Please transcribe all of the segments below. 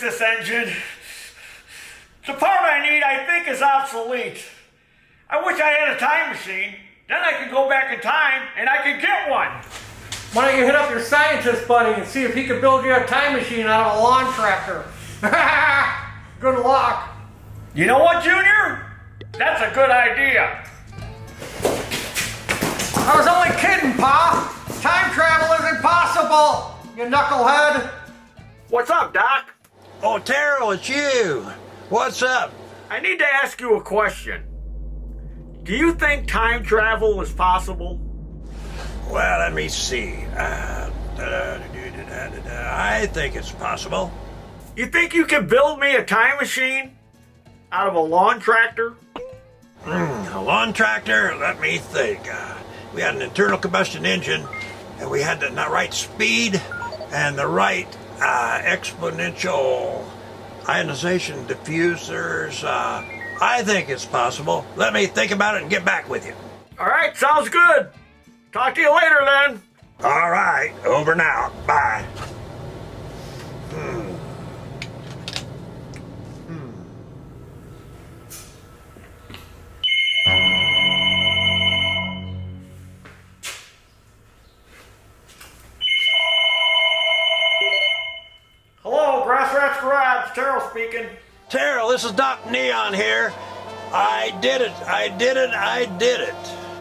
this engine. The part I need, I think, is obsolete. I wish I had a time machine. Then I could go back in time and I could get one. Why don't you hit up your scientist buddy and see if he can build you a time machine out of a lawn tractor? Good luck. You know what, Junior? That's a good idea. I was only kidding, Pa. Time travel isn't possible, you knucklehead. What's up, Doc? Oh, Taryl, it's you. What's up? I need to ask you a question. Do you think time travel is possible? Well, let me see. I think it's possible. You think you can build me a time machine out of a lawn tractor? A lawn tractor? Let me think. We had an internal combustion engine, and we had the right speed and the right exponential ionization diffusers. I think it's possible. Let me think about it and get back with you. All right, sounds good. Talk to you later, then. All right, over and out. Bye. Hello, Grass Rat's Garage. Taryl speaking. Taryl, this is DeLawneon here. I did it.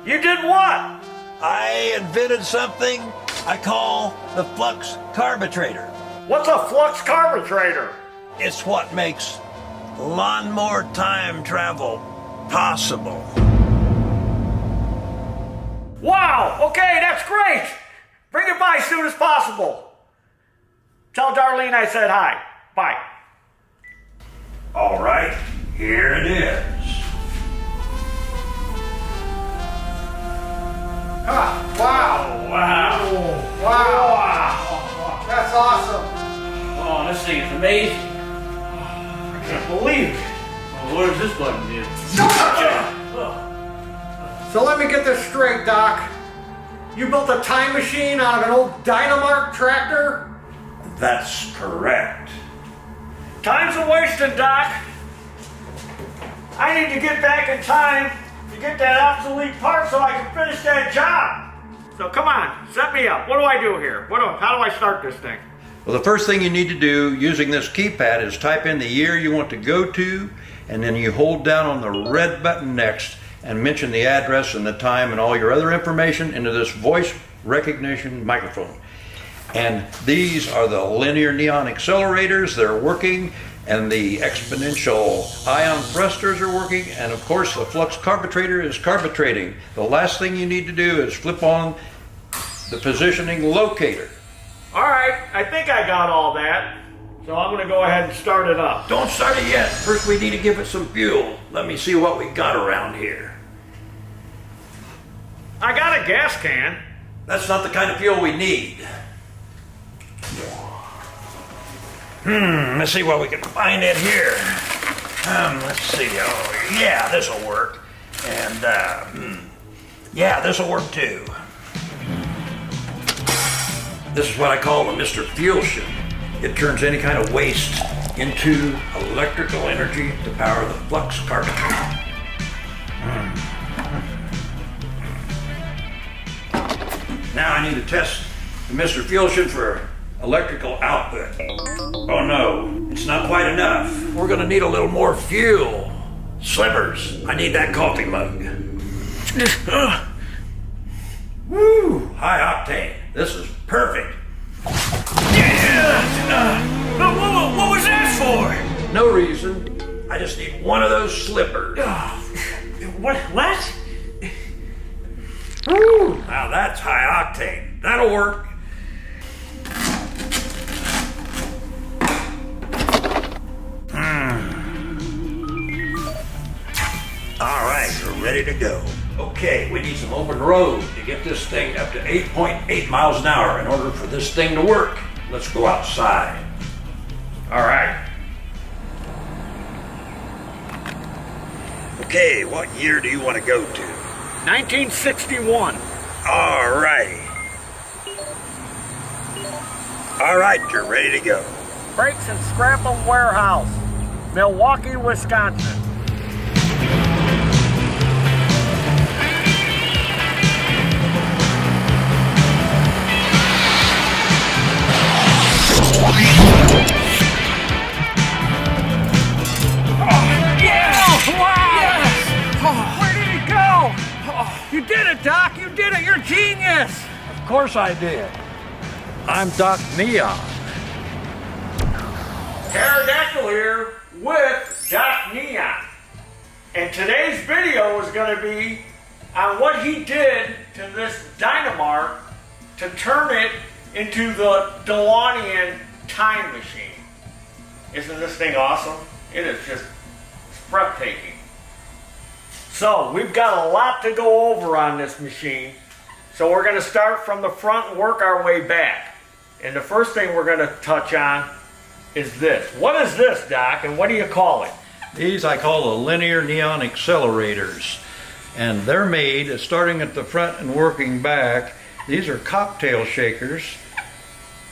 You did what? I invented something I call the Flux carburetor. What's a flux carburetor? It's what makes lawnmower time travel possible. Wow, okay, that's great. Bring it by as soon as possible. Tell Darlene I said hi. Bye. All right, here it is. Ah, wow. Wow. That's awesome. Oh, this thing is amazing. I can't believe it. Oh, what does this button do? So let me get this straight, Doc. You built a time machine out of an old Dynamark tractor? That's correct. Time's a wasting, Doc. I need to get back in time to get that obsolete part so I can finish that job. So come on, set me up. What do I do here? How do I start this thing? Well, the first thing you need to do using this keypad is type in the year you want to go to, and then you hold down on the red button next and mention the address and the time and all your other information into this voice recognition microphone. And these are the linear neon accelerators. They're working, and the exponential ion thrusters are working, and of course the flux carburetor is carbureting. The last thing you need to do is flip on the positioning locator. All right, I think I got all that. So I'm gonna go ahead and start it up. Don't start it yet. First we need to give it some fuel. Let me see what we got around here. I got a gas can. That's not the kind of fuel we need. Let's see what we can find in here. Let's see. Oh, yeah, this'll work. And, yeah, this'll work too. This is what I call the Mr. Fuel Ship. It turns any kind of waste into electrical energy to power the flux carburetor. Now I need to test the Mr. Fuel Ship for electrical output. Oh no, it's not quite enough. We're gonna need a little more fuel. Slippers, I need that coffee mug. Woo, high octane. This is perfect. What was that for? No reason. I just need one of those slippers. What? Woo, now that's high octane. That'll work. All right, we're ready to go. Okay, we need some open road to get this thing up to 8.8 miles an hour in order for this thing to work. Let's go outside. All right. Okay, what year do you want to go to? 1961. All righty. All right, you're ready to go. Brakes and Scrap 'em Warehouse, Milwaukee, Wisconsin. Where did he go? You did it, Doc. You did it. You're a genius. Of course I did. I'm Doc Neon. Pterodactyl here with DeLawneon. And today's video is going to be on what he did to this Dynamart to turn it into the DeLawneon time machine. Isn't this thing awesome? It is just breathtaking. So we've got a lot to go over on this machine. So we're going to start from the front and work our way back. And the first thing we're going to touch on is this. What is this, Doc, and what do you call it? These I call the linear neon accelerators. And they're made, starting at the front and working back, these are cocktail shakers.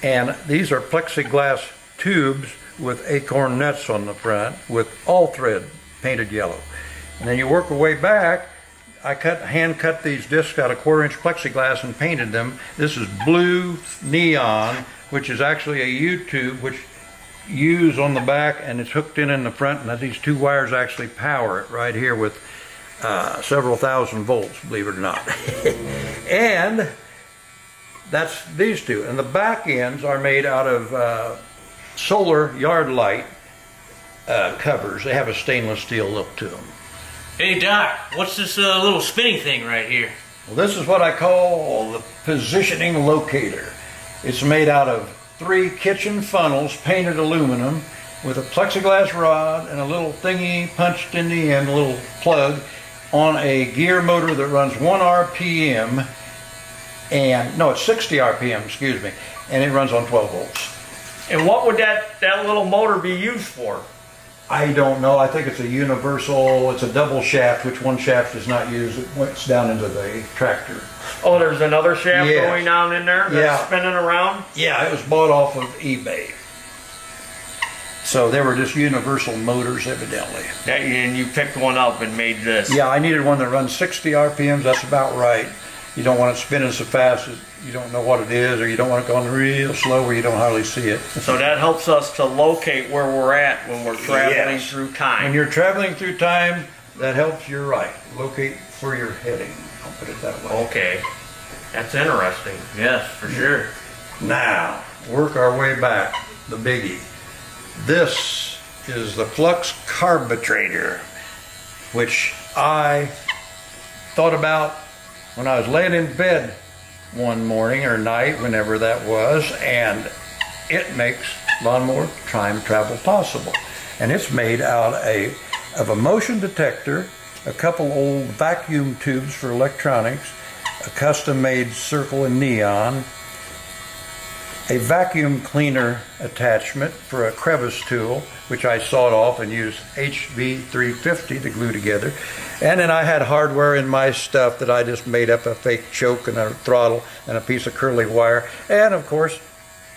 And these are plexiglass tubes with acorn nuts on the front with all thread painted yellow. And then you work your way back. I hand cut these discs out of 1/4-inch plexiglass and painted them. This is blue neon, which is actually a U-tube, which U's on the back and it's hooked in the front, and these two wires actually power it right here with several thousand volts, believe it or not. And that's these two. And the back ends are made out of solar yard light covers. They have a stainless steel look to them. Hey Doc, what's this little spinning thing right here? Well, this is what I call the positioning locator. It's made out of 3 kitchen funnels, painted aluminum, with a plexiglass rod and a little thingy punched in the end, a little plug, on a gear motor that runs 1 RPM, and no, it's 60 RPM, excuse me, and it runs on 12 volts. And what would that little motor be used for? I don't know. I think it's a universal, it's a double shaft, which one shaft is not used. It went down into the tractor. Oh, there's another shaft Yes. going down in there that's Yeah. spinning around? Yeah, it was bought off of eBay. So they were just universal motors, evidently. And you picked one up and made this. Yeah, I needed one that runs 60 RPMs. That's about right. You don't want it spinning so fast that you don't know what it is, or you don't want it going real slow where you don't hardly see it. So that helps us to locate where we're at when we're traveling Yes. through When time. you're traveling through time, that helps you right. Locate where you're heading. I'll put it that way. Okay. That's interesting. Yes, for sure. Now, work our way back, the biggie. This is the Flux carburetor, which I thought about when I was laying in bed one morning or night, whenever that was, and it makes lawnmower time travel possible. And it's made out of a motion detector, a couple old vacuum tubes for electronics, a custom-made circle in neon, a vacuum cleaner attachment for a crevice tool, which I sawed off and used HV350 to glue together. And then I had hardware in my stuff that I just made up, a fake choke and a throttle and a piece of curly wire. And of course,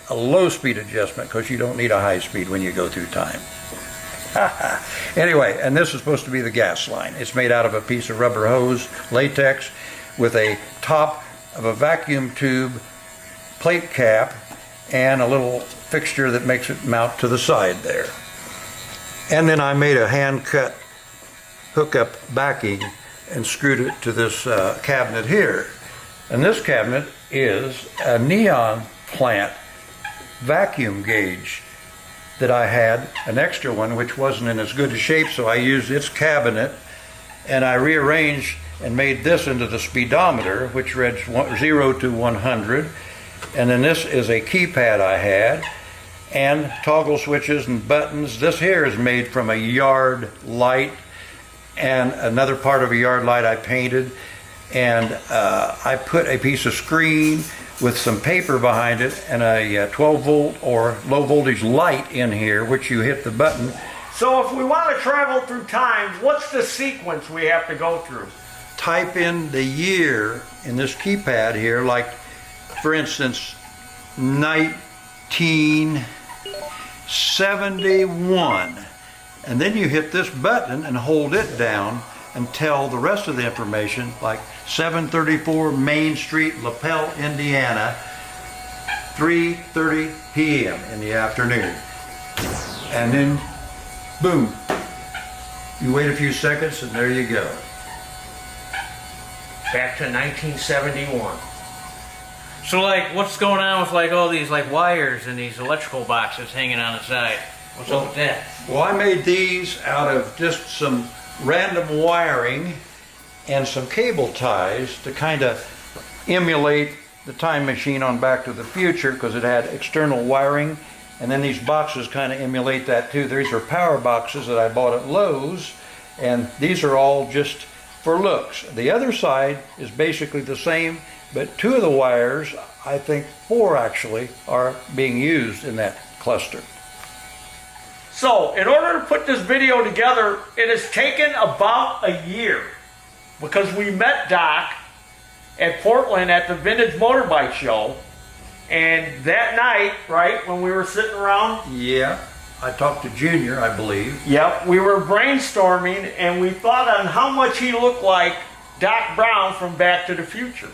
a low speed adjustment, because you don't need a high speed when you go through time. Anyway, and this is supposed to be the gas line. It's made out of a piece of rubber hose, latex, with a top of a vacuum tube plate cap and a little fixture that makes it mount to the side there. And then I made a hand-cut hookup backing and screwed it to this cabinet here. And this cabinet is a neon plant vacuum gauge that I had, an extra one which wasn't in as good a shape, so I used its cabinet and I rearranged and made this into the speedometer, which read 0 to 100. And then this is a keypad I had, and toggle switches and buttons. This here is made from a yard light, and another part of a yard light I painted. And I put a piece of screen with some paper behind it and a 12 volt or low voltage light in here, which you hit the button. So if we want to travel through time, what's the sequence we have to go through? Type in the year in this keypad here, like for instance 19 1971. And then you hit this button and hold it down and tell the rest of the information, like 734 Main Street, LaPel, Indiana, 3:30 p.m. in the afternoon. And then, boom. You wait a few seconds and there you go. Back to 1971. So like, what's going on with like all these like wires and these electrical boxes hanging on the side? What's up with that? Well, I made these out of just some random wiring and some cable ties to kind of emulate the time machine on Back to the Future, because it had external wiring, and then these boxes kind of emulate that too. These are power boxes that I bought at Lowe's, and these are all just for looks. The other side is basically the same, but two of the wires, I think 4 actually, are being used in that cluster. So, in order to put this video together, it has taken about a year, because we met Doc at Portland at the Vintage Motorbike Show, and that night, right, when we were sitting around, Yeah, I talked to Junior, I believe. yep, we were brainstorming, and we thought on how much he looked like Doc Brown from Back to the Future.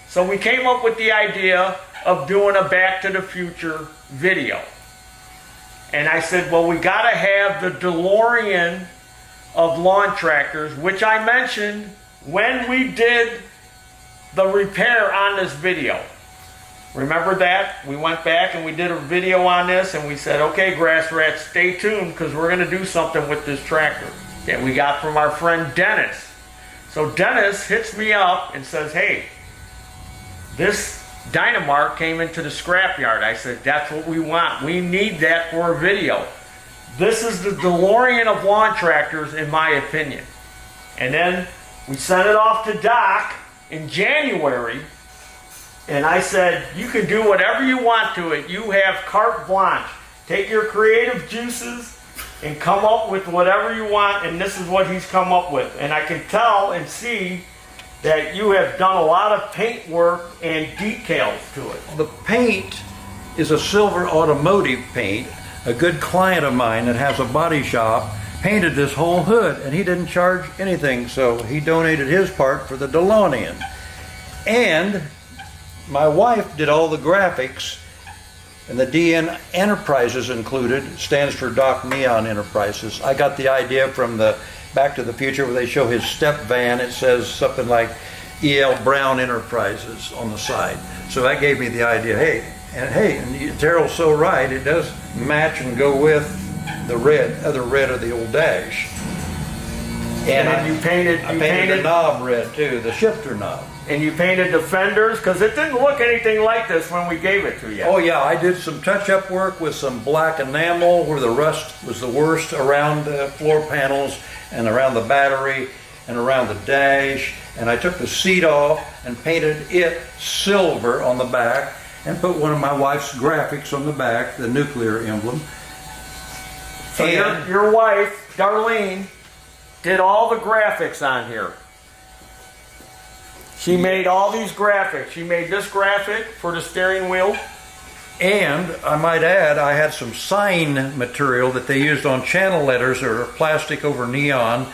So we came up with the idea of doing a Back to the Future video. And I said, well, we gotta have the DeLorean of lawn tractors, which I mentioned when we did the repair on this video. Remember that? We went back and we did a video on this, and we said, okay, grass rats, stay tuned, because we're gonna do something with this tractor that we got from our friend Dennis. So Dennis hits me up and says, hey, this Dynamart came into the scrapyard. I said, that's what we want. We need that for a video. This is the DeLorean of lawn tractors, in my opinion. And then we sent it off to Doc in January, and I said, you can do whatever you want to it. You have carte blanche. Take your creative juices and come up with whatever you want, and this is what he's come up with. And I can tell and see that you have done a lot of paint work and details to it. The paint is a silver automotive paint. A good client of mine that has a body shop painted this whole hood, and he didn't charge anything, so he donated his part for the DeLawneon. And my wife did all the graphics, and the DN Enterprises included, stands for Doc Neon Enterprises. I got the idea from the Back to the Future where they show his step van. It says something like E.L. Brown Enterprises on the side. So that gave me the idea, and Taryl's so right, it does match and go with the other red of the old dash. And then you painted the knob red too, the shifter knob. And you painted the fenders, because it didn't look anything like this when we gave it to you. Oh yeah, I did some touch-up work with some black enamel where the rust was the worst around the floor panels and around the battery and around the dash. And I took the seat off and painted it silver on the back and put one of my wife's graphics on the back, the nuclear emblem. So your wife, Darlene, did all the graphics on here. She made all these graphics. She made this graphic for the steering wheel. And I might add, I had some sign material that they used on channel letters that are plastic over neon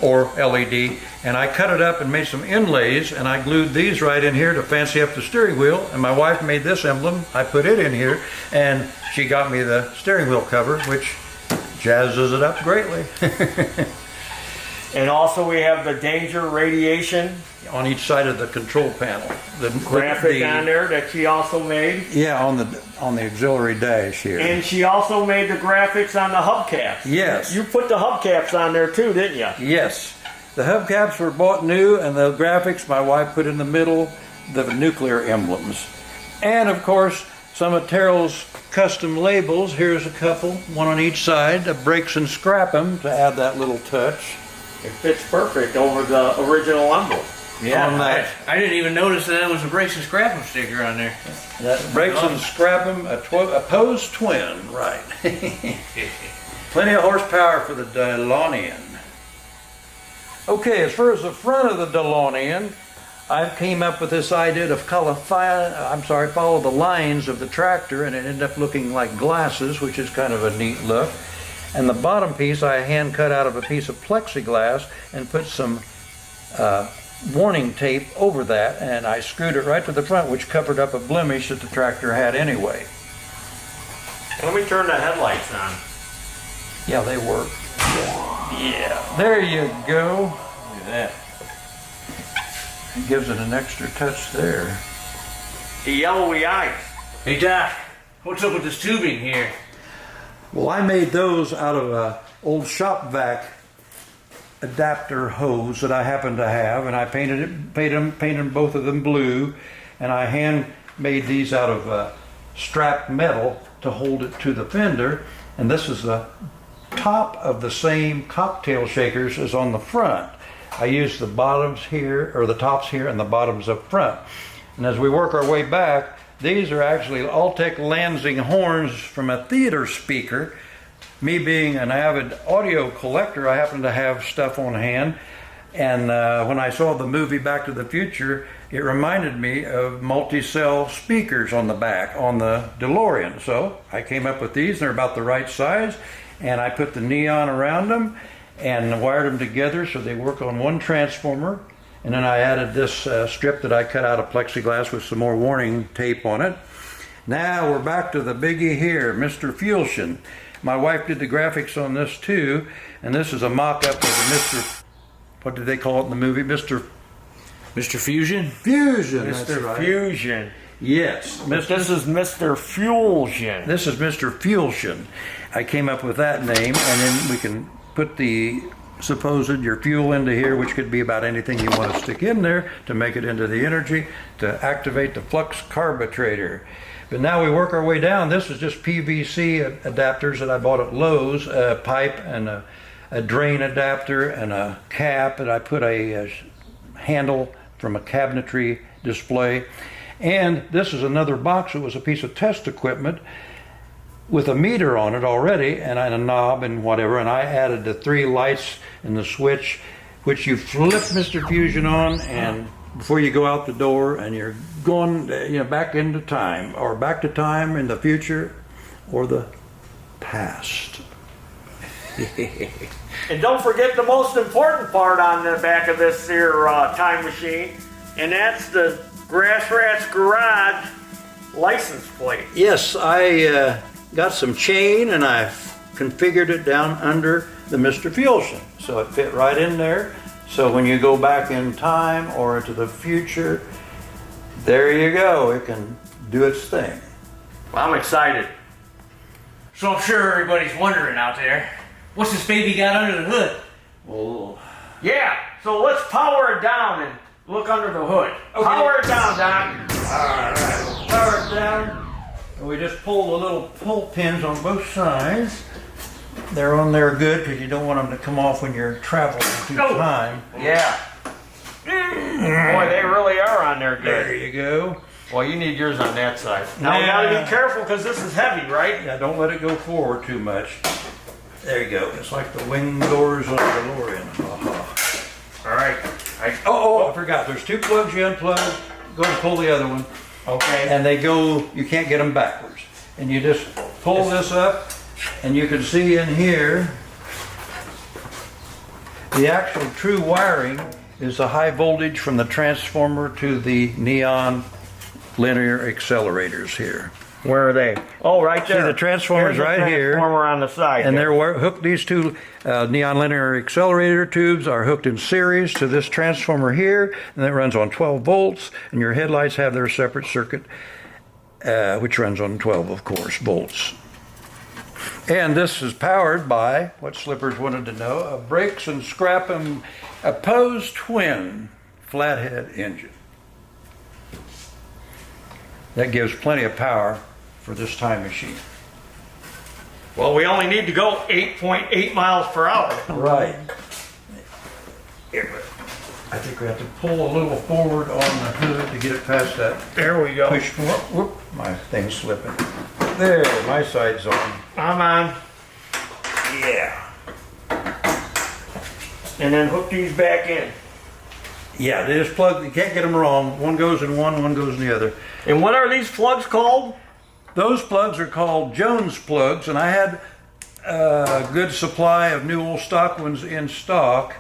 or LED, and I cut it up and made some inlays, and I glued these right in here to fancy up the steering wheel. And my wife made this emblem. I put it in here, and she got me the steering wheel cover, which jazzes it up greatly. And also we have the danger radiation on each side of the control panel. The graphic on there that she also made. Yeah, on the auxiliary dash here. And she also made the graphics on the hubcaps. Yes. You put the hubcaps on there too, didn't you? Yes. The hubcaps were bought new, and the graphics my wife put in the middle, the nuclear emblems. And of course, some of Taryl's custom labels. Here's a couple, one on each side, a breaks and scrap 'em to add that little touch. It fits perfect over the original emblem. Yeah, I didn't even notice that it was a Breaks and Scrap 'em sticker on there. That Breaks and Scrap 'em, a Pose Twin, right. Plenty of horsepower for the DeLawneon. Okay, as far as the front of the DeLawneon, I came up with this idea to follow the lines of the tractor, and it ended up looking like glasses, which is kind of a neat look. And the bottom piece I hand cut out of a piece of plexiglass and put some warning tape over that, and I screwed it right to the front, which covered up a blemish that the tractor had anyway. Let me turn the headlights on. Yeah, they work. Yeah, there you go. Look at that. It gives it an extra touch there. The yellowy eyes. Hey Doc, what's up with this tubing here? Well, I made those out of a old shop vac adapter hose that I happen to have, and I painted both of them blue, and I hand made these out of strapped metal to hold it to the fender. And this is the top of the same cocktail shakers as on the front. I used the bottoms here, or the tops here, and the bottoms up front. And as we work our way back, these are actually Altec Lansing horns from a theater speaker. Me being an avid audio collector, I happen to have stuff on hand. And when I saw the movie Back to the Future, it reminded me of multi-cell speakers on the back on the DeLorean. So I came up with these, and they're about the right size. And I put the neon around them and wired them together so they work on one transformer. And then I added this strip that I cut out of plexiglass with some more warning tape on it. Now we're back to the biggie here, Mr. Fusion. My wife did the graphics on this too, and this is a mock-up of the Mr. What did they call it in the movie? Mr. Fusion? Fusion. Mr. That's right. Fusion. Yes. This is Mr. Fusion. This is Mr. Fusion. I came up with that name, and then we can put your fuel into here, which could be about anything you want to stick in there to make it into the energy to activate the Flux carburetor. But now we work our way down. This is just PVC adapters that I bought at Lowe's, a pipe and a drain adapter and a cap, and I put a handle from a cabinetry display. And this is another box. It was a piece of test equipment with a meter on it already, and a knob and whatever, and I added the 3 lights and the switch, which you flip Mr. Fusion on, and before you go out the door, and you're going back into time, or back to time in the future or the past. And don't forget the most important part on the back of this here time machine, and that's the Grass Rat's Garage license plate. Yes, I got some chain and I configured it down under the Mr. Fusion, so it fit right in there. So when you go back in time or into the future, there you go. It can do its thing. Well, I'm excited. So I'm sure everybody's wondering out there, what's this baby got under the hood? Well, Yeah, so let's power it down and look under the hood. Okay. Power it down, Doc. alright, we'll power it down. And we just pull the little pull pins on both sides. They're on there good because you don't want them to come off when you're traveling through time. Yeah. Boy, they really are on there There good. you go. Well, you need yours on that side. Now we gotta be careful because this is heavy, right? Yeah, don't let it go forward too much. There you go. It's like the wing doors on the DeLorean. Uh-huh. All right. Oh, I forgot. There's 2 plugs you unplug. Go and pull the other one. Okay. And they go, you can't get them backwards. And you just pull this up, and you can see in here, the actual true wiring is the high voltage from the transformer to the neon linear accelerators here. Where are they? Oh, right there. See the transformer's There's the right here. Transformer on the side. And there. they're hooked, these 2 neon linear accelerator tubes are hooked in series to this transformer here, and that runs on 12 volts, and your headlights have their separate circuit, which runs on 12, of course, volts. And this is powered by, what Slippers wanted to know, a brakes and scrap and opposed twin flathead engine. That gives plenty of power for this time machine. Well, we only need to go 8.8 miles per hour. Right. I think we have to pull a little forward on the hood to get it past that There we go. push. Whoop, my thing's slipping. There, my side's on. I'm on. Yeah. And then hook these back in. Yeah, they just plug. You can't get them wrong. One goes in one goes in the other. And what are these plugs called? Those plugs are called Jones plugs, and I had a good supply of new old stock ones in stock.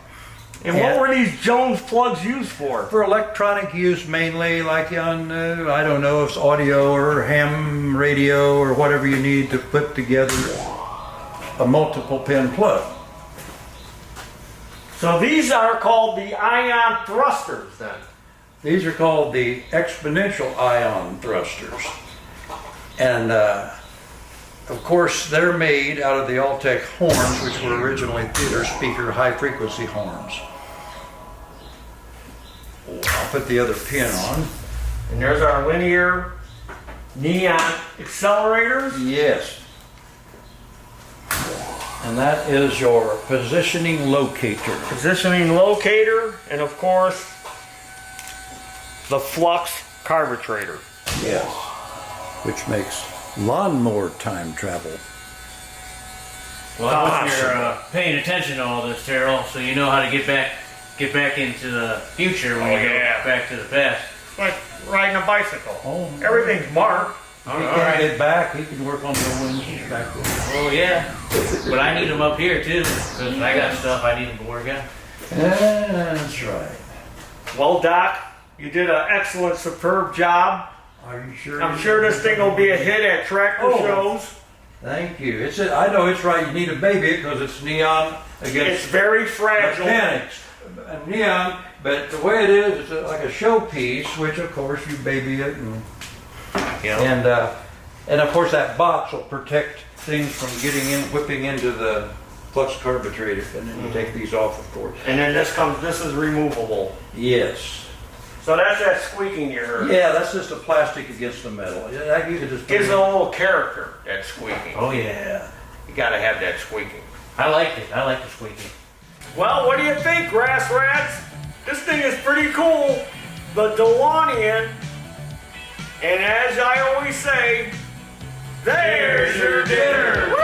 And what were these Jones plugs used for? For electronic use mainly, like on, I don't know if it's audio or ham radio or whatever you need to put together a multiple pin plug. So these are called the ion thrusters then. These are called the exponential ion thrusters. And of course they're made out of the Altec horns, which were originally theater speaker high frequency horns. I'll put the other pin on. And there's our linear neon accelerators. Yes. And that is your positioning locator. Positioning locator, and of course, the Flux carburetor. Yes. Which makes lawnmower time travel. Well, I hope you're paying attention to all this, Taryl, so you know how to get back into the future when you go back to the past. Like riding a bicycle. Oh, everything's marked. He can get back. He can work on the winds back there. Oh yeah, but I need them up here too, because I got stuff I need them to work on. That's right. Well, Doc, you did an excellent, superb job. Are you sure? I'm sure this thing will be a hit at tractor shows. Thank you. I know it's right. You need to baby it because it's neon against It's very fragile. mechanics. Neon, but the way it is, it's like a showpiece, which of course you baby it and of course that box will protect things from getting in, whipping into the flux carburetor, and then you take these off, of course. And then this is removable. Yes. So that's that squeaking you heard. Yeah, that's just the plastic against the metal. You could just Gives it a little character, that squeaking. Oh yeah, You gotta have that squeaking. I like it. I like the squeaking. Well, what do you think, grass rats? This thing is pretty cool. The DeLawneon. And as I always say, there's your dinner.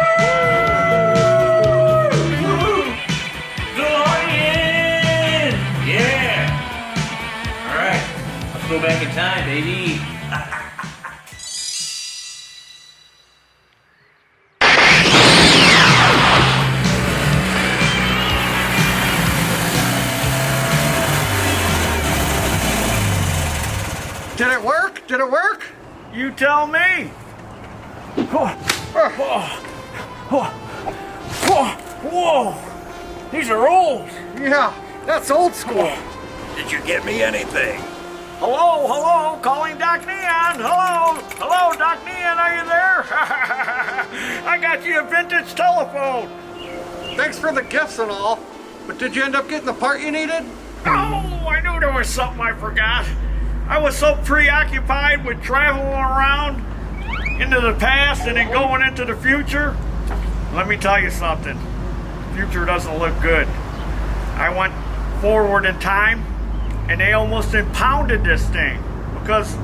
DeLorean! Yeah! Alright, let's go back in time, baby. Did it work? Did it work? You tell me. Whoa! These are old. Yeah, that's old school. Did you get me anything? Hello, calling Doc Neon. Hello, Doc Neon, are you there? I got you a vintage telephone. Thanks for the gifts and all, but did you end up getting the part you needed? Oh, I knew there was something I forgot. I was so preoccupied with traveling around into the past and then going into the future. Let me tell you something. The future doesn't look good. I went forward in time and they almost impounded this thing because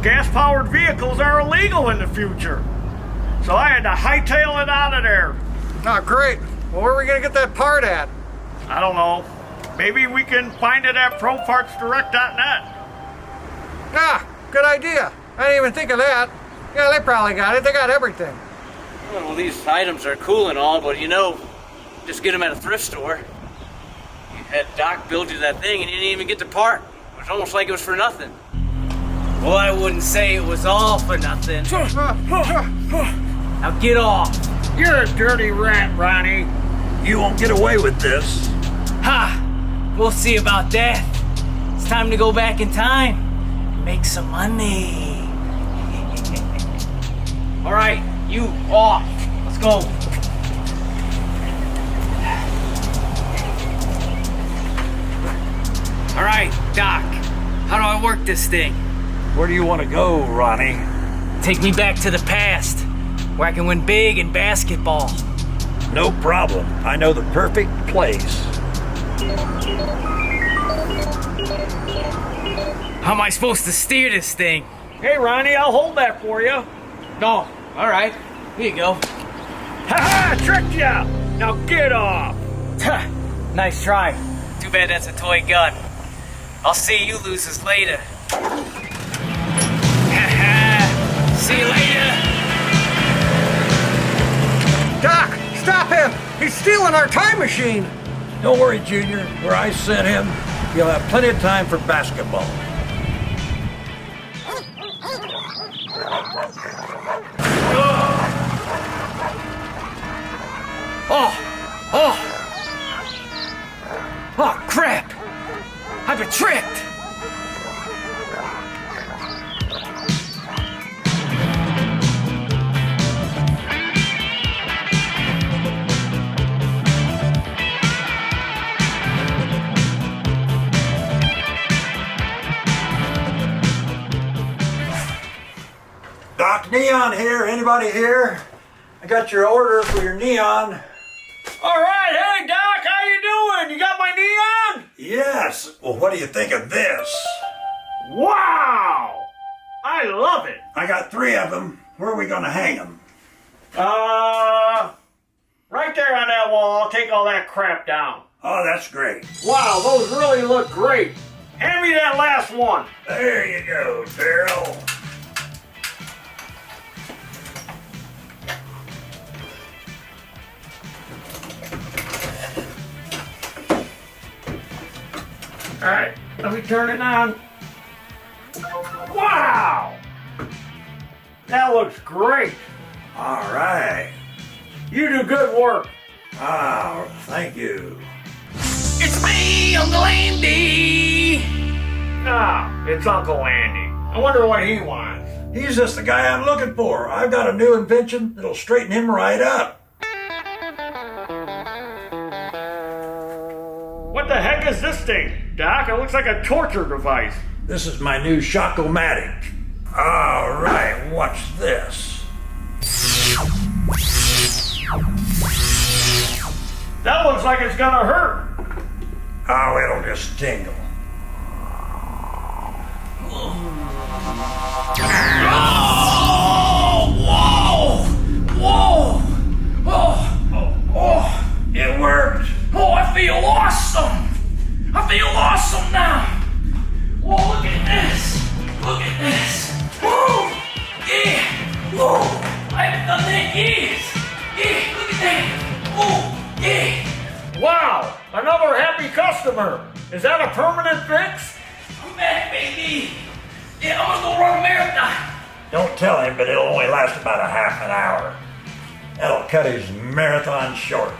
gas-powered vehicles are illegal in the future. So I had to hightail it out of there. Oh, great. Well, where are we going to get that part at? I don't know. Maybe we can find it at ProPartsDirect.net. Ah, good idea. I didn't even think of that. Yeah, they probably got it. They got everything. Well, these items are cool and all, but you know, just get them at a thrift store. You had Doc build you that thing and you didn't even get the part. It was almost like it was for nothing. Well, I wouldn't say it was all for nothing. Now get off. You're a dirty rat, Ronnie. You won't get away with this. Ha! We'll see about that. It's time to go back in time. Make some money. All right, you off. Let's go. All right, Doc. How do I work this thing? Where do you want to go, Ronnie? Take me back to the past, where I can win big in basketball. No problem. I know the perfect place. How am I supposed to steer this thing? Hey, Ronnie, I'll hold that for you. No. All right. Here you go. Ha-ha! Tricked ya! Now get off! Nice try. Too bad that's a toy gun. I'll see you losers later. See you later. Doc, stop him! He's stealing our time machine! Don't worry, Junior. Where I sent him, he'll have plenty of time for basketball. Oh, crap! I've been tricked! Doc Neon here. Anybody here? I got your order for your neon. All right, hey Doc, how you doing? You got my neon? Yes. Well, what do you think of this? Wow! I love it. I got 3 of them. Where are we going to hang them? Right there on that wall. I'll take all that crap down. Oh, that's great. Wow, those really look great. Hand me that last one. There you go, Taryl. All right, let me turn it on. Wow! That looks great. All right. You do good work. Oh, thank you. It's me, Uncle Andy! Ah, it's Uncle Andy. I wonder what he wants. He's just the guy I'm looking for. I've got a new invention that'll straighten him right up. What the heck is this thing, Doc? It looks like a torture device. This is my new Shock-O-Matic. All right, watch this. That looks like it's gonna hurt. Oh, it'll just tingle. It worked. Oh, I feel awesome! I feel awesome now! Whoa, look at this! Look at this! Whoa! Yeah! Whoa! I haven't done that in years! Yeah, look at that! Whoa! Yeah! Wow, another happy customer. Is that a permanent fix? I'm back, baby! Yeah, I'm gonna go run a marathon! Don't tell him, but it'll only last about a half an hour. That'll cut his marathon short.